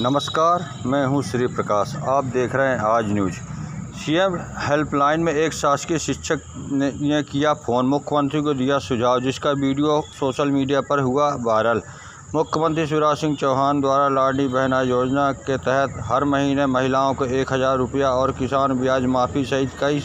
नमस्कार, मैं हूं श्री प्रकाश। आप देख रहे हैं आज न्यूज। सीएम हेल्पलाइन में एक शासकीय शिक्षक ने किया फ़ोन, मुख्यमंत्री को दिया सुझाव, जिसका वीडियो सोशल मीडिया पर हुआ वायरल। मुख्यमंत्री शिवराज सिंह चौहान द्वारा लाडली बहना योजना के तहत हर महीने महिलाओं को 1000 रुपया और किसान ब्याज माफ़ी सहित कई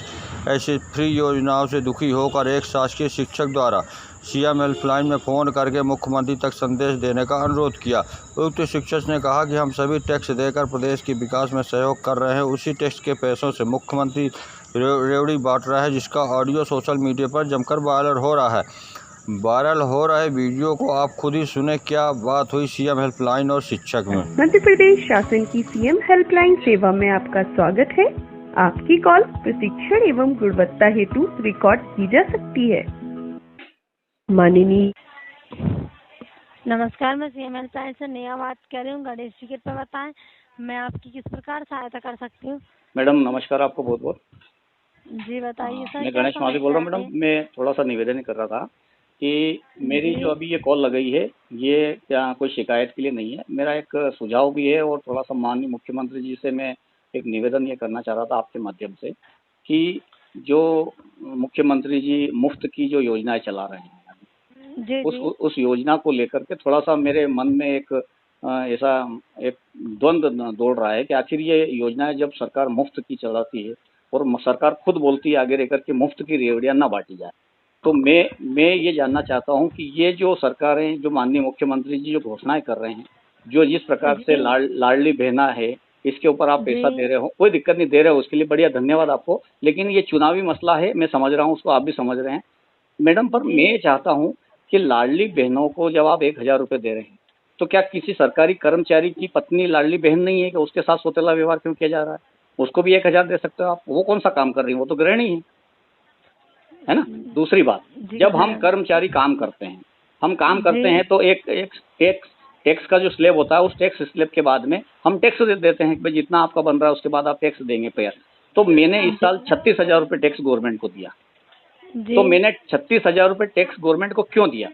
ऐसी फ्री योजनाओं से दुखी होकर एक शासकीय शिक्षक द्वारा सीएम हेल्पलाइन में फ़ोन करके मुख्यमंत्री तक संदेश देने का अनुरोध किया। उक्त शिक्षक ने कहा कि हम सभी टैक्स देकर प्रदेश के विकास में सहयोग कर रहे हैं। उसी टैक्स के पैसों से मुख्यमंत्री रेवड़ी बांट रहा है, जिसका ऑडियो सोशल मीडिया पर जमकर वायरल हो रहा है। वायरल हो रहे वीडियो को आप खुद ही सुने। क्या बात हुई सीएम हेल्पलाइन और शिक्षक में। मध्य प्रदेश शासन की सीएम हेल्पलाइन सेवा में आपका स्वागत है। आपकी कॉल प्रशिक्षण एवं गुणवत्ता हेतु रिकॉर्ड की जा सकती है। माननीय नमस्कार, मैं सीएम हेल्पलाइन से नेहा बात कर रही हूँ। गणेश जी कृपया बताएं मैं आपकी किस प्रकार सहायता कर सकती हूँ। मैडम नमस्कार, आपको बहुत बहुत। जी बताइए सर। मैं गणेश माली बोल रहा हूँ। मैडम मैं थोड़ा सा निवेदन कर रहा था कि मेरी जो अभी ये कॉल लगाई है ये क्या कोई शिकायत के लिए नहीं है, मेरा एक सुझाव भी है और थोड़ा सा माननीय मुख्यमंत्री जी से मैं एक निवेदन ये करना चाह रहा था आपके माध्यम से कि जो मुख्यमंत्री जी मुफ्त की जो योजनाएं चला रहे हैं जी, उस योजना को लेकर के थोड़ा सा मेरे मन में एक ऐसा एक द्वंद्व दौड़ रहा है कि आखिर ये योजनाएं जब सरकार मुफ्त की चलाती है और सरकार खुद बोलती है आगे रहकर के मुफ्त की रेवड़ियां ना बांटी जाए, तो मैं ये जानना चाहता हूं कि ये जो सरकारें, जो माननीय मुख्यमंत्री जी जो घोषणाएं कर रहे हैं, जो जिस प्रकार से लाडली बहना है, इसके ऊपर आप पैसा दे रहे हो, कोई दिक्कत नहीं, दे रहे हो उसके लिए बढ़िया, धन्यवाद आपको। लेकिन ये चुनावी मसला है, मैं समझ रहा हूँ उसको, आप भी समझ रहे हैं मैडम। पर मैं चाहता हूँ कि लाडली बहनों को जब आप 1000 रुपये दे रहे हैं तो क्या किसी सरकारी कर्मचारी की पत्नी लाडली बहन नहीं है कि उसके साथ सौतेला व्यवहार क्यों किया जा रहा है? उसको भी 1000 दे सकते हो आप। वो कौन सा काम कर रही है? वो तो गृहिणी है ना। दूसरी बात, जब हम कर्मचारी काम करते हैं, हम काम करते हैं तो एक टैक्स का जो स्लैब होता है, उस टैक्स स्लैब के बाद में हम टैक्स दे देते हैं कि भाई जितना आपका बन रहा है उसके बाद आप टैक्स देंगे पे। तो मैंने इस साल 36,000 रुपये टैक्स गवर्नमेंट को दिया। तो मैंने 36,000 रुपये टैक्स गवर्नमेंट को क्यों दिया?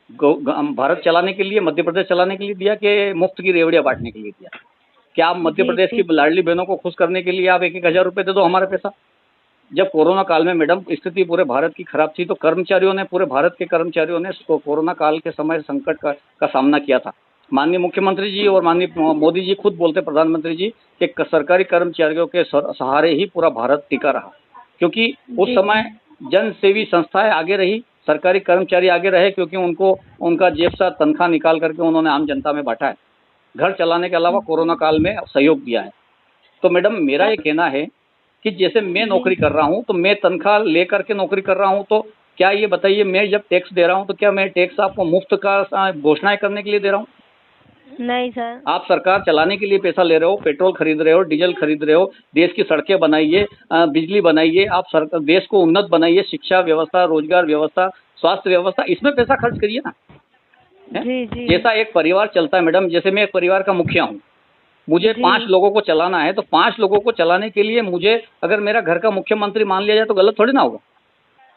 भारत चलाने के लिए, मध्य प्रदेश चलाने के लिए दिया कि मुफ्त की रेवड़ियां बांटने के लिए दिया? क्या आप मध्य प्रदेश की लाडली बहनों को खुश करने के लिए आप 1,000 रुपये दे दो हमारा पैसा? जब कोरोना काल में मैडम स्थिति पूरे भारत की खराब थी तो कर्मचारियों ने, पूरे भारत के कर्मचारियों ने कोरोना काल के समय संकट का सामना किया था। माननीय मुख्यमंत्री जी और माननीय मोदी जी खुद बोलते, प्रधानमंत्री जी, कि सरकारी कर्मचारियों के सहारे ही पूरा भारत टिका रहा, क्योंकि उस समय जन सेवी संस्थाएं आगे रही, सरकारी कर्मचारी आगे रहे, क्योंकि उनको उनका जेब से तनख्वाह निकाल करके उन्होंने आम जनता में बांटा है, घर चलाने के अलावा कोरोना काल में सहयोग दिया है। तो मैडम मेरा ये कहना है कि जैसे मैं नौकरी कर रहा हूँ तो मैं तनख्वाह लेकर के नौकरी कर रहा हूँ, तो क्या ये बताइए, मैं जब टैक्स दे रहा हूँ तो क्या मैं टैक्स आपको मुफ्त का घोषणाएं करने के लिए दे रहा हूँ? नहीं सर। आप सरकार चलाने के लिए पैसा ले रहे हो, पेट्रोल खरीद रहे हो, डीजल खरीद रहे हो, देश की सड़कें बनाइए, बिजली बनाइए, आप सरकार देश को उन्नत बनाइए, शिक्षा व्यवस्था, रोजगार व्यवस्था, स्वास्थ्य व्यवस्था, इसमें पैसा खर्च करिए ना। जी। जैसा एक परिवार चलता है मैडम, जैसे मैं एक परिवार का मुखिया हूँ, मुझे 5 लोगों को चलाना है, तो 5 लोगों को चलाने के लिए मुझे अगर मेरा घर का मुख्यमंत्री मान लिया जाए तो गलत थोड़ी ना होगा।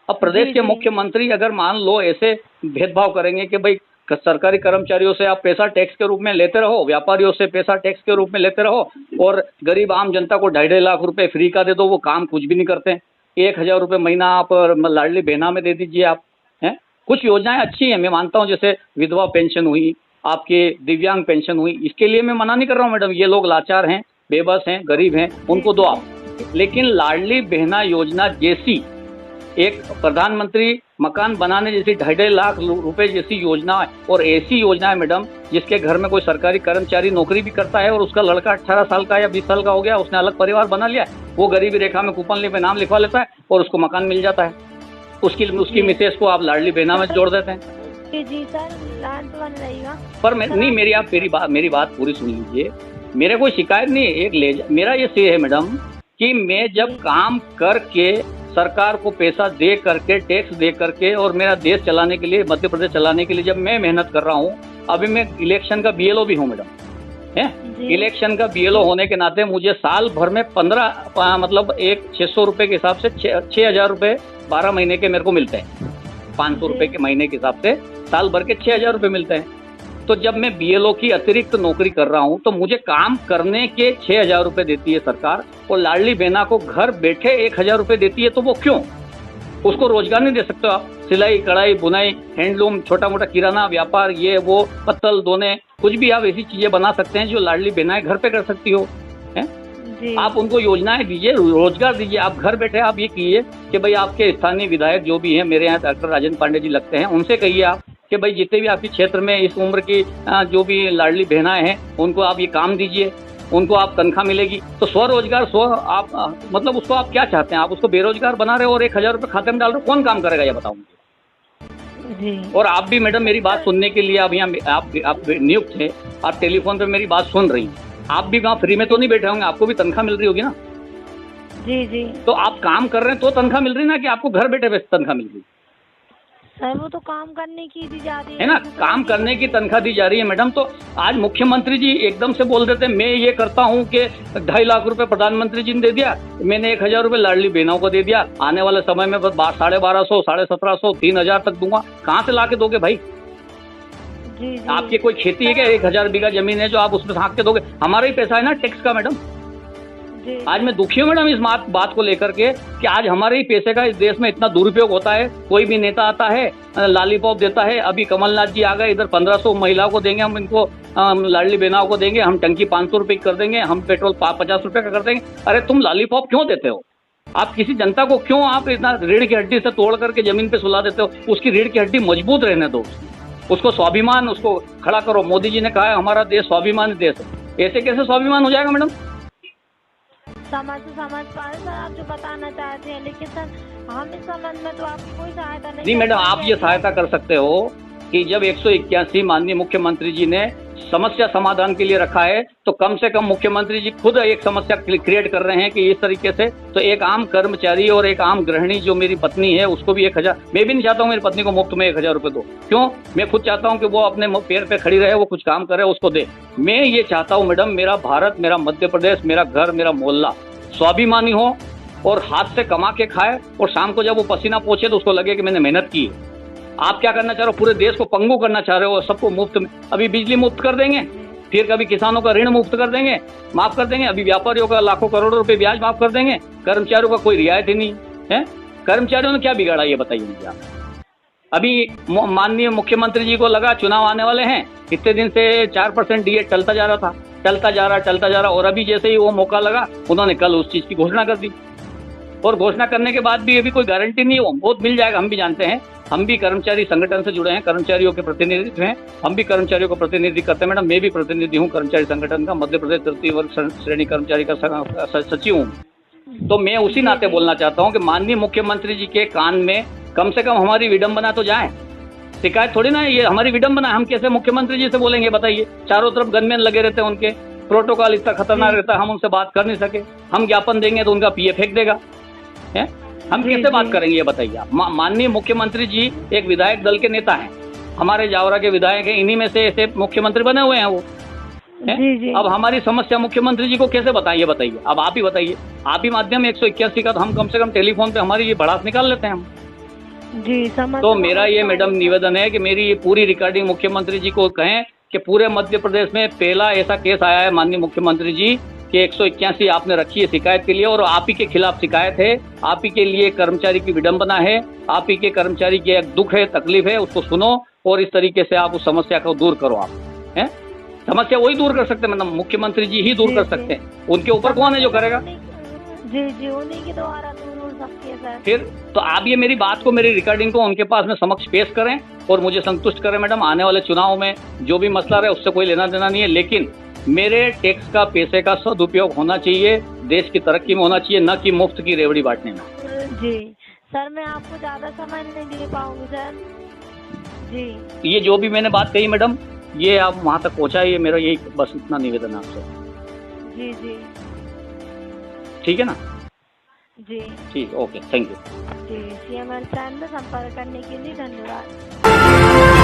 अब प्रदेश के मुख्यमंत्री अगर मान लो ऐसे भेदभाव करेंगे कि भाई सरकारी कर्मचारियों से आप पैसा टैक्स के रूप में लेते रहो, व्यापारियों से पैसा टैक्स के रूप में लेते रहो, और गरीब आम जनता को 2.5 लाख रुपए फ्री का दे दो, वो काम कुछ भी नहीं करते हैं। 1000 रुपये महीना आप लाडली बहना में दे दीजिए आप, हैं। कुछ योजनाएं अच्छी हैं, मैं मानता हूं, जैसे विधवा पेंशन हुई, आपके दिव्यांग पेंशन हुई, इसके लिए मैं मना नहीं कर रहा हूं मैडम, ये लोग लाचार हैं, बेबस हैं, गरीब हैं, उनको दो आप। लेकिन लाडली बहना योजना जैसी, एक प्रधानमंत्री मकान बनाने जैसी 2.5 लाख रुपए जैसी योजना है, और ऐसी योजना है मैडम जिसके घर में कोई सरकारी कर्मचारी नौकरी भी करता है और उसका लड़का 18 साल का या 20 साल का हो गया, उसने अलग परिवार बना लिया, वो गरीबी रेखा में कूपन पे नाम लिखवा लेता है और उसको मकान मिल जाता है, उसकी मिसेज को आप लाडली बहना में जोड़ देते हैं। जी सर, लाड तो बन रहेगा। पर नहीं, मेरी बात पूरी सुन लीजिए, मेरे कोई शिकायत नहीं है, मेरा ये से है मैडम कि मैं जब काम करके सरकार को पैसा दे करके, टैक्स दे करके, और मेरा देश चलाने के लिए, मध्य प्रदेश चलाने के लिए जब मैं मेहनत कर रहा हूँ, अभी मैं इलेक्शन का बीएलओ भी हूँ मैडम, है। इलेक्शन का बीएलओ होने के नाते मुझे साल भर में 15 मतलब 600 रुपये के हिसाब से 6,000 रुपये 12 महीने के मेरे को मिलते हैं। 500 रुपये के महीने के हिसाब से साल भर के 6,000 रुपये मिलते हैं। तो जब मैं BLO की अतिरिक्त नौकरी कर रहा हूं तो मुझे काम करने के 6,000 रुपए देती है सरकार, और लाडली बहना को घर बैठे 1,000 रुपए देती है, तो वो क्यों? उसको रोजगार नहीं दे सकते हो आप? सिलाई, कढ़ाई, बुनाई, हैंडलूम, छोटा मोटा किराना व्यापार, ये वो पत्तल दोने, कुछ भी आप ऐसी चीजें बना सकते हैं जो लाडली बहनाएं घर पे कर सकती हो, हैं? आप उनको योजनाएं दीजिए, रोजगार दीजिए। आप घर बैठे आप ये कीजिए कि भाई आपके स्थानीय विधायक जो भी हैं, मेरे यहाँ डॉक्टर राजेंद्र पांडे जी लगते हैं, उनसे कहिए आप कि भाई जितने भी आपके क्षेत्र में इस उम्र की जो भी लाडली बहनाएं हैं उनको आप ये काम दीजिए, उनको आप तनख्वाह मिलेगी। तो स्वरोजगार आप मतलब उसको आप क्या चाहते हैं? आप उसको बेरोजगार बना रहे हो और 1,000 रुपये खाते में डाल रहे हो, कौन काम करेगा ये बताओ मुझे। और आप भी मैडम मेरी बात सुनने के लिए आप यहाँ आप नियुक्त थे, आप टेलीफोन पे मेरी बात सुन रही हैं, आप भी वहाँ फ्री में तो नहीं बैठे होंगे, आपको भी तनख्वाह मिल रही होगी ना। जी जी। तो आप काम कर रहे हैं तो तनख्वाह मिल रही ना, कि आपको घर बैठे वैसे तनख्वाह मिल रही? सर वो तो काम करने की दी जा रही है ना, काम करने की तनख्वाह दी जा रही है मैडम। तो आज मुख्यमंत्री जी एकदम से बोल देते हैं मैं ये करता हूँ कि 2.5 लाख रुपए प्रधानमंत्री जी ने दे दिया, मैंने 1,000 रुपए लाडली बहनों को दे दिया, आने वाले समय में बस 1,250, 1,750, 3,000 तक दूंगा। कहाँ से ला के दोगे भाई? जी जी। आपकी कोई खेती है क्या? 1,000 बीघा जमीन है जो आप उसमें झाँक के दोगे? हमारा ही पैसा है ना टैक्स का मैडम। आज मैं दुखी हूँ मैडम इस बात को लेकर के कि आज हमारे ही पैसे का इस देश में इतना दुरुपयोग होता है। कोई भी नेता आता है, लॉलीपॉप देता है। अभी कमलनाथ जी आ गए, इधर 1,500 महिलाओं को देंगे, हम इनको लाडली बहनाओं को देंगे, हम टंकी 500 रुपये की कर देंगे, हम पेट्रोल 50 रुपये का कर देंगे। अरे तुम लॉलीपॉप क्यों देते हो? आप किसी जनता को क्यों आप इतना रीढ़ की हड्डी से तोड़ करके जमीन पे सुला देते हो? उसकी रीढ़ की हड्डी मजबूत रहने दो, उसको स्वाभिमान, उसको खड़ा करो। मोदी जी ने कहा है हमारा देश स्वाभिमान देश है, ऐसे कैसे स्वाभिमान हो जाएगा मैडम? समझ पा रहे सर आप जो बताना चाहते हैं, लेकिन सर हम इस संबंध में तो आपकी कोई सहायता नहीं मैडम, आप ये सहायता कर सकते हो कि जब 181 माननीय मुख्यमंत्री जी ने समस्या समाधान के लिए रखा है, तो कम से कम मुख्यमंत्री जी खुद एक समस्या क्रिएट कर रहे हैं कि इस तरीके से तो एक आम कर्मचारी और एक आम गृहिणी जो मेरी पत्नी है उसको भी 1,000, मैं भी नहीं चाहता हूँ मेरी पत्नी को मुफ्त में 1,000 रुपये दो। क्यों? मैं खुद चाहता हूँ कि वो अपने पैर पे खड़ी रहे, वो कुछ काम करे, उसको दे। मैं ये चाहता हूँ मैडम, मेरा भारत, मेरा मध्य प्रदेश, मेरा घर, मेरा मोहल्ला स्वाभिमानी हो और हाथ से कमा के खाए, और शाम को जब वो पसीना पोछे तो उसको लगे कि मैंने मेहनत की है। आप क्या करना चाह रहे हो? पूरे देश को पंगु करना चाह रहे हो, सबको मुफ्त में। अभी बिजली मुफ्त कर देंगे, फिर कभी किसानों का ऋण मुफ्त कर देंगे, माफ कर देंगे, अभी व्यापारियों का लाखों करोड़ों रुपए ब्याज माफ कर देंगे, कर्मचारियों का कोई रियायत ही नहीं है। कर्मचारियों ने क्या बिगाड़ा ये बताइए मुझे आप। अभी माननीय मुख्यमंत्री जी को लगा चुनाव आने वाले हैं, इतने दिन से 4% DA टलता जा रहा था, चलता जा रहा, और अभी जैसे ही वो मौका लगा उन्होंने कल उस चीज की घोषणा कर दी। और घोषणा करने के बाद भी अभी कोई गारंटी नहीं है, बहुत मिल जाएगा। हम भी जानते हैं, हम भी कर्मचारी संगठन से जुड़े हैं, कर्मचारियों के प्रतिनिधित्व हैं, हम भी कर्मचारियों को प्रतिनिधि करते हैं मैडम। मैं भी प्रतिनिधि हूँ कर्मचारी संगठन का, मध्य प्रदेश तृतीय वर्ग श्रेणी कर्मचारी का सचिव हूँ। तो मैं उसी नाते बोलना चाहता हूँ कि माननीय मुख्यमंत्री जी के कान में कम से कम हमारी विडंबना तो जाए। शिकायत थोड़ी ना है ये हमारी विडंबना, हम कैसे मुख्यमंत्री जी से बोलेंगे बताइए? चारों तरफ गनमैन लगे रहते हैं, उनके प्रोटोकॉल इतना खतरनाक रहता है, हम उनसे बात कर नहीं सके। हम ज्ञापन देंगे तो उनका PA फेंक देगा, है? हम कैसे बात करेंगे ये बताइए आप? माननीय मुख्यमंत्री जी एक विधायक दल के नेता हैं, हमारे जावरा के विधायक हैं, इन्हीं में से ऐसे मुख्यमंत्री बने हुए हैं वो। जी। अब हमारी समस्या मुख्यमंत्री जी को कैसे बताइए बताइए? अब आप ही बताइए, आप ही माध्यम 181 का, तो हम कम से कम टेलीफोन पे हमारी ये भड़ास निकाल लेते हैं हम। जी समझ। तो मेरा ये मैडम निवेदन है कि मेरी ये पूरी रिकॉर्डिंग मुख्यमंत्री जी को कहें कि पूरे मध्य प्रदेश में पहला ऐसा केस आया है माननीय मुख्यमंत्री जी कि 181 आपने रखी है शिकायत के लिए, और आप ही के खिलाफ शिकायत है, आप ही के लिए कर्मचारी की विडंबना है, आप ही के कर्मचारी की एक दुख है, तकलीफ है, उसको सुनो और इस तरीके से आप उस समस्या को दूर करो। आप हैं, समस्या वही दूर कर सकते हैं मैडम, मुख्यमंत्री जी ही दूर कर सकते हैं। उनके ऊपर कौन है जो करेगा? जी उन्हीं के द्वारा दूर हो सकती है सर। फिर तो आप ये मेरी बात को, मेरी रिकॉर्डिंग को उनके पास में समक्ष पेश करें और मुझे संतुष्ट करें मैडम। आने वाले चुनाव में जो भी मसला रहे उससे कोई लेना देना नहीं है, लेकिन मेरे टैक्स का पैसे का सदुपयोग होना चाहिए, देश की तरक्की में होना चाहिए, न कि मुफ्त की रेवड़ी बांटने में। जी सर, मैं आपको ज्यादा समय नहीं दे पाऊंगी सर। जी ये जो भी मैंने बात कही मैडम, ये आप वहाँ तक पहुँचाइए, मेरा यही बस इतना निवेदन है आपसे। जी ठीक है ना? जी ठीक, ओके, थैंक यू। जी, CM हेल्पलाइन में संपर्क करने के लिए धन्यवाद।